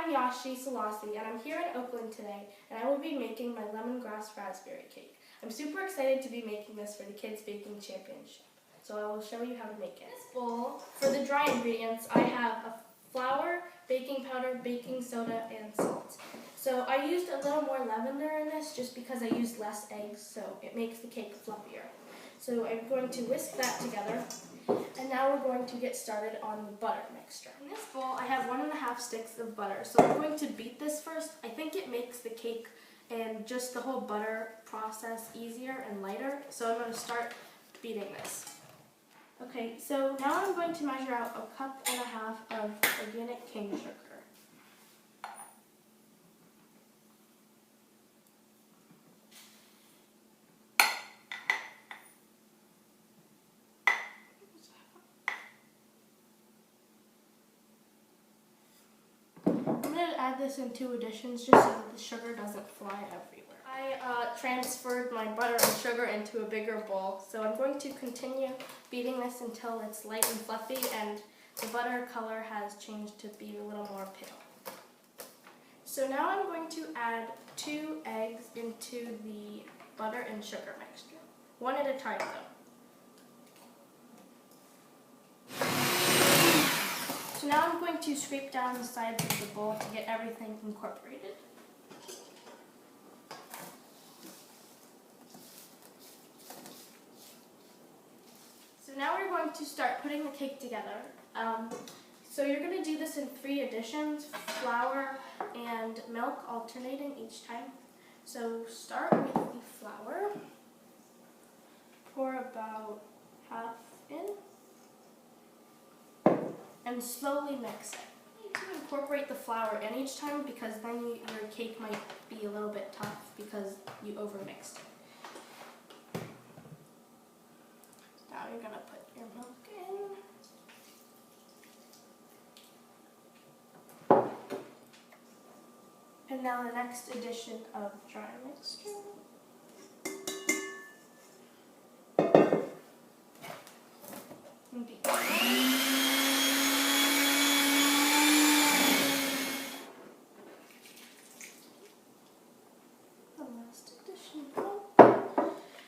I'm Yahshi and I'm here in Oakland today, and I will be making my lemongrass raspberry cake. I'm super excited to be making this for the Kids Baking Championship, so I will show you how to make it. In this bowl, for the dry ingredients, I have a flour, baking powder, baking soda, and salt. So I used a little more lavender in this just because I used less eggs, so it makes the cake fluffier. So I'm going to whisk that together. And now we're going to get started on the butter mixture. In this bowl, I have 1.5 sticks of butter. So I'm going to beat this first. I think it makes the cake and just the whole butter process easier and lighter. So I'm going to start beating this. Okay, so now I'm going to measure out 1.5 cups of organic cane sugar. I'm going to add this in 2 additions just so that the sugar doesn't fly everywhere. I transferred my butter and sugar into a bigger bowl, so I'm going to continue beating this until it's light and fluffy and the butter color has changed to be a little more pale. So now I'm going to add 2 eggs into the butter and sugar mixture, one at a time though. So now I'm going to scrape down the sides of the bowl to get everything incorporated. So now we're going to start putting the cake together. So you're going to do this in 3 additions, flour and milk alternating each time. So start with the flour, pour about half in, and slowly mix it. You need to incorporate the flour in each time because then your cake might be a little bit tough because you overmixed it. Now you're going to put your milk in. And now the next addition of dry mixture. And beat.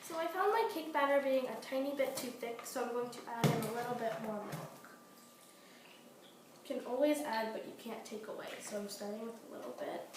So I found my cake batter being a tiny bit too thick, so I'm going to add in a little bit more milk. You can always add, but you can't take away, so I'm starting with a little bit.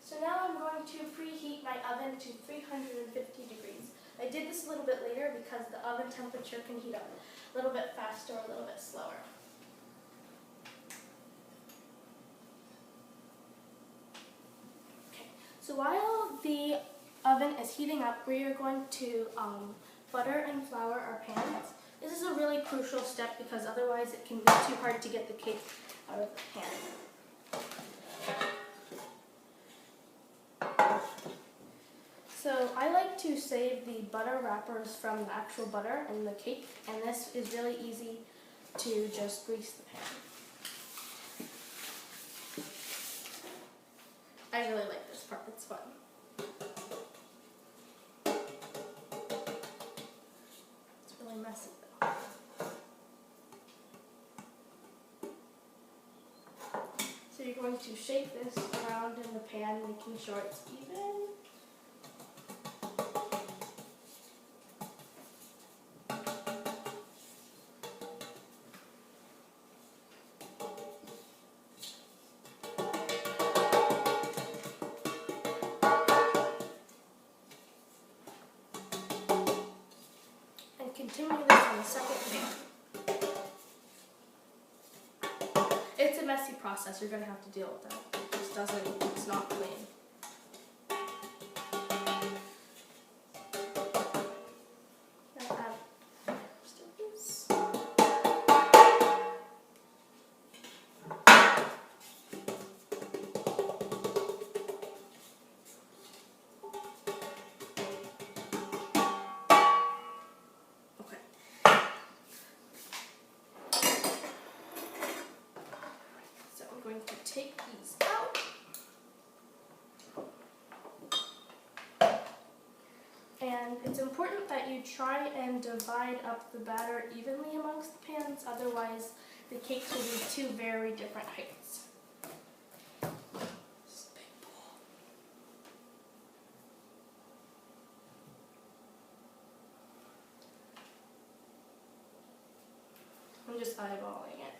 So now I'm going to preheat my oven to 350 degrees. I did this a little bit later because the oven temperature can heat up a little bit faster or a little bit slower. Okay, so while the oven is heating up, we are going to butter and flour our pans. This is a really crucial step because otherwise it can be too hard to get the cake out of the pan. So I like to save the butter wrappers from the actual butter in the cake, and this is really easy to just grease the pan. I really like this part, it's fun. It's really messy though. So you're going to shake this around in the pan, making sure it's even. Continue this on the second pan. It's a messy process, you're going to have to deal with that. It just it's not clean. Now add this. important that you try and divide up the batter evenly amongst the pans, otherwise the cakes will be two very different heights. I'm just eyeballing it.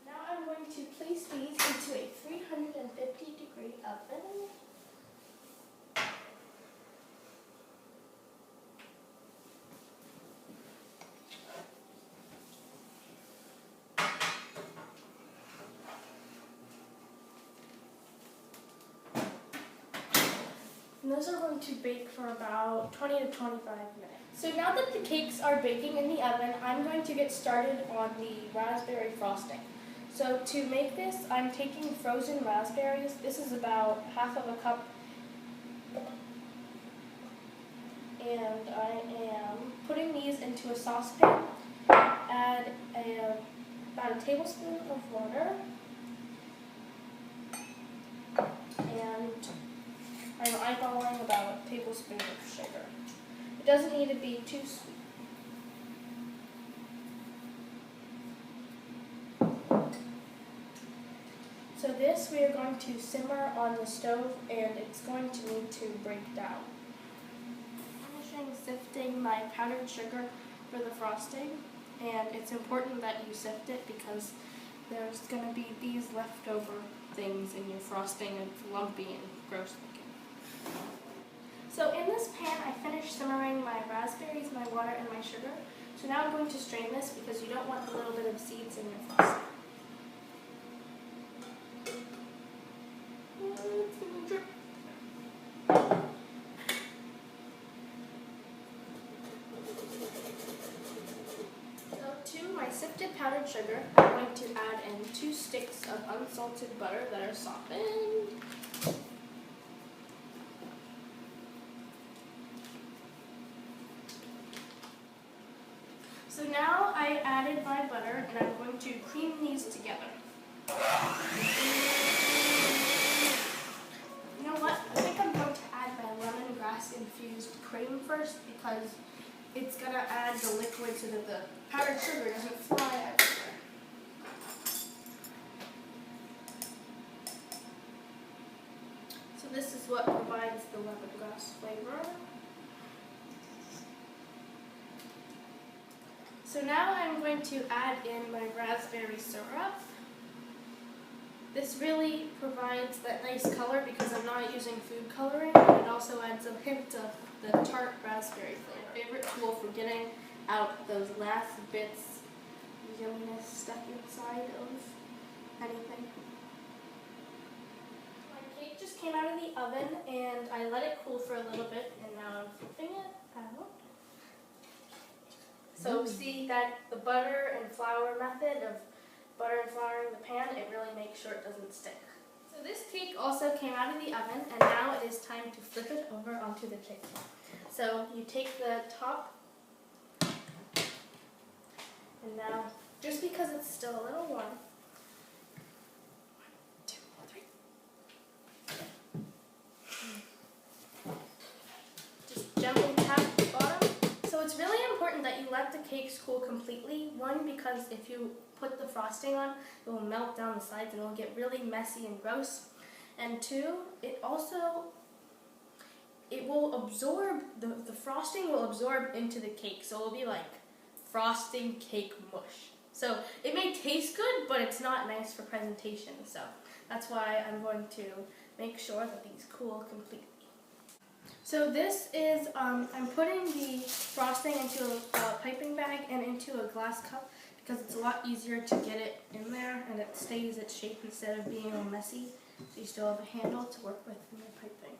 Now I'm going to place these into a 350-degree oven. And those are going to bake for about 20 to 25 minutes. So now that the cakes are baking in the oven, I'm going to get started on the raspberry frosting. So to make this, I'm taking frozen raspberries. This is about half of a cup. And I am putting these into a saucepan. Add about a tablespoon of water. And I'm eyeballing about a tablespoon of sugar. It doesn't need to be too sweet. So this we are going to simmer on the stove, and it's going to need to break down. I'm finishing sifting my powdered sugar for the frosting, and it's important that you sift it because there's going to be these leftover things in your frosting, and it's lumpy and gross looking. So in this pan, I finished simmering my raspberries, my water, and my sugar. So now I'm going to strain this because you don't want a little bit of seeds in your frosting. It's gonna drip. So to my sifted powdered sugar, I'm going to add in 2 sticks of unsalted butter that are softened. So now I added my butter, and I'm going to cream these together. You know what? I think I'm going to add my lemongrass infused cream first because it's going to add the liquid so that the powdered sugar doesn't fly everywhere. So this is what provides the lemongrass flavor. So now I'm going to add in my raspberry syrup. This really provides that nice color because I'm not using food coloring, and it also adds a hint of the tart raspberry flavor. My favorite tool for getting out those last bits of yumminess stuck inside of anything. My cake just came out of the oven, and I let it cool for a little bit, and now I'm flipping it out. So see that the butter and flour method of butter and flour in the pan, it really makes sure it doesn't stick. So this cake also came out of the oven, and now it is time to flip it over onto the cake. So you take the top, and now, just because it's still a little warm, 1, 2, 3. Just gently tap the bottom. So it's really important that you let the cakes cool completely. 1, because if you put the frosting on, it will melt down the sides and it will get really messy and gross. And 2, it will absorb, the frosting will absorb into the cake. So it will be like frosting cake mush. So it may taste good, but it's not nice for presentation. So that's why I'm going to make sure that these cool completely. So this is, I'm putting the frosting into a piping bag and into a glass cup because it's a lot easier to get it in there and it stays its shape instead of being all messy. So you still have a handle to work with in your piping.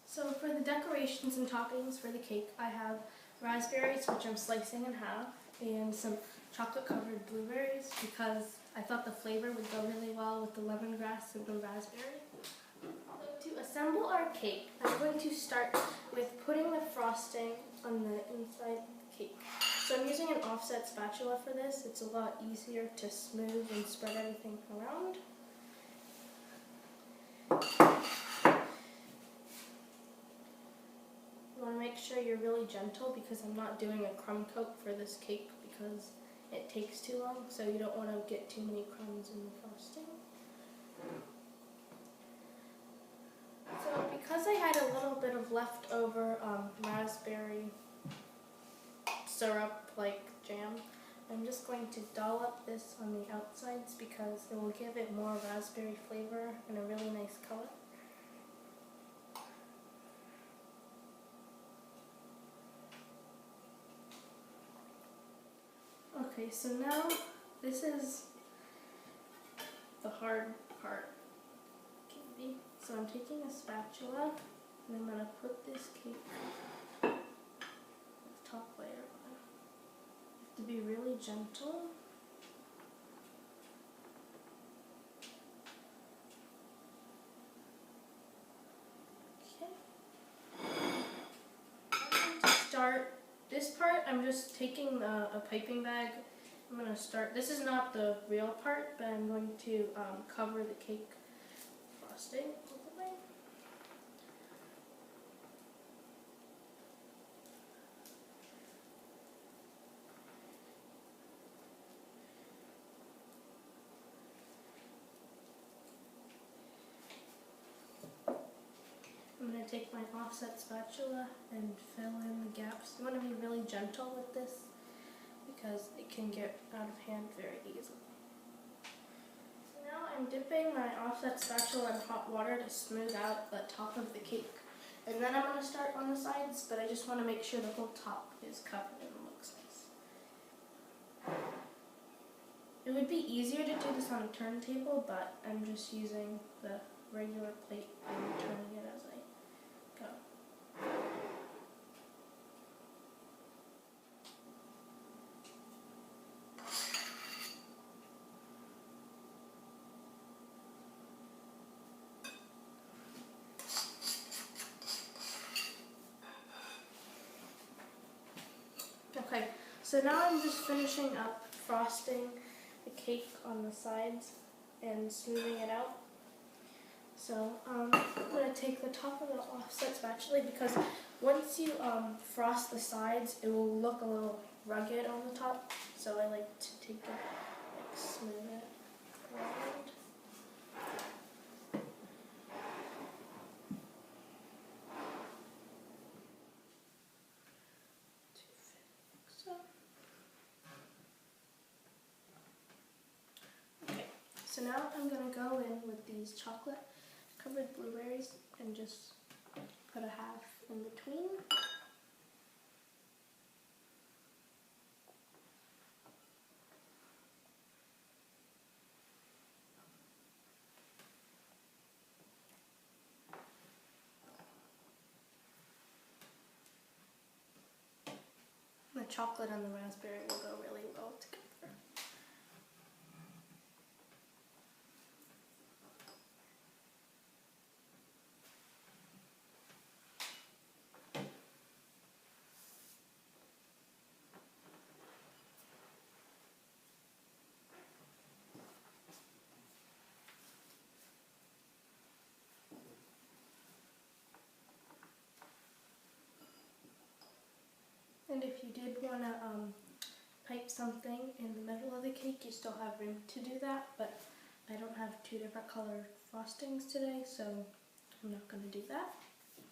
So for the decorations and toppings for the cake, I have raspberries, which I'm slicing in half, and some chocolate covered blueberries because I thought the flavor would go really well with the lemongrass and the raspberry. So to assemble our cake, I'm going to start with putting the frosting on the inside of the cake. So I'm using an offset spatula for this. It's a lot easier to smooth and spread everything around. You want to make sure you're really gentle because I'm not doing a crumb coat for this cake because it takes too long, so you don't want to get too many crumbs in the frosting. So because I had a little bit of leftover raspberry syrup like jam, I'm just going to dollop this on the outsides because it will give it more raspberry flavor and a really nice color. Okay, so now this is the hard part. So I'm taking a spatula and I'm going to put this cake top layer on. You have to be really gentle. Okay. I'm going to start this part. I'm just taking a piping bag. I'm going to start. This is not the real part, but I'm going to cover the cake frosting all the way. I'm going to take my offset spatula and fill in the gaps. You want to be really gentle with this because it can get out of hand very easily. So now I'm dipping my offset spatula in hot water to smooth out the top of the cake. And then I'm going to start on the sides, but I just want to make sure the whole top is covered and looks nice. It would be easier to do this on a turntable, but I'm just using the regular plate and turning it as I go. Okay, so now I'm just finishing up frosting the cake on the sides and smoothing it out. So I'm going to take the top of the offset spatula because once you frost the sides, it will look a little rugged on the top. So I like to take it, like smooth it around. So now I'm going to go in with these chocolate covered blueberries and just put a half in between. The chocolate and the raspberry will go really well together. And if you did want to pipe something in the middle of the cake, you still have room to do that, but I don't have two different colored frostings today, so I'm not going to do that.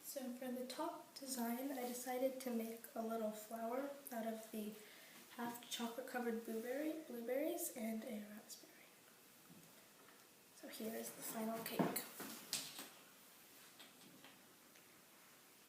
So for the top design, I decided to make a little flower out of the half chocolate covered blueberries and a raspberry. So here is the final cake.